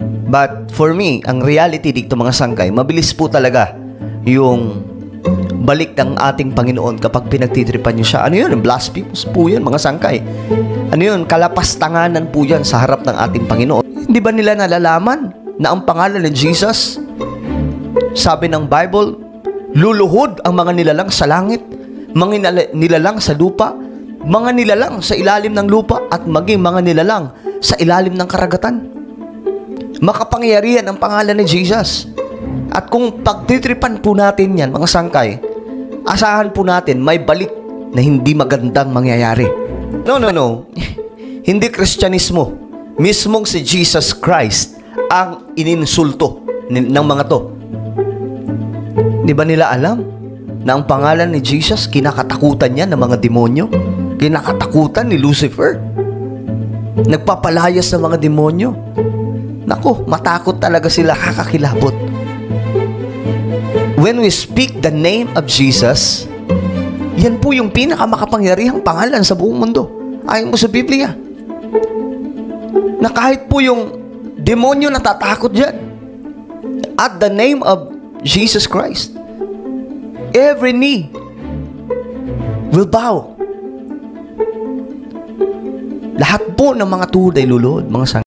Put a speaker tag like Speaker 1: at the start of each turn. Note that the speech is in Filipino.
Speaker 1: But for me, ang reality dito mga sangkay, mabilis po talaga yung balik ng ating Panginoon kapag pinagtitripan nyo siya. Ano yun? Blasphemous po yun mga sangkay. Ano yun? Kalapastanganan po yan sa harap ng ating Panginoon. Hindi ba nila nalalaman na ang pangalan ni Jesus, sabi ng Bible, luluhod ang mga nilalang sa langit, mga nilalang sa lupa, mga nilalang sa ilalim ng lupa, at maging mga nilalang sa ilalim ng karagatan. Makapangyarihan ang pangalan ni Jesus. At kung pagtitripan po natin yan, mga sangkay, asahan po natin may balik na hindi magandang mangyayari. No. Hindi Kristyanismo. Mismong si Jesus Christ ang ininsulto ng mga to. Di ba nila alam na ang pangalan ni Jesus, kinakatakutan niya ng mga demonyo? Kinakatakutan ni Lucifer? Nagpapalayas ng mga demonyo? Naku, matakot talaga sila, kakakilabot. When we speak the name of Jesus, yan po yung pinakamakapangyarihang pangalan sa buong mundo. Ayon mo sa Biblia. Na kahit po yung demonyo natatakot dyan. At the name of Jesus Christ, every knee will bow. Lahat po ng mga tuhod ay luluhod, mga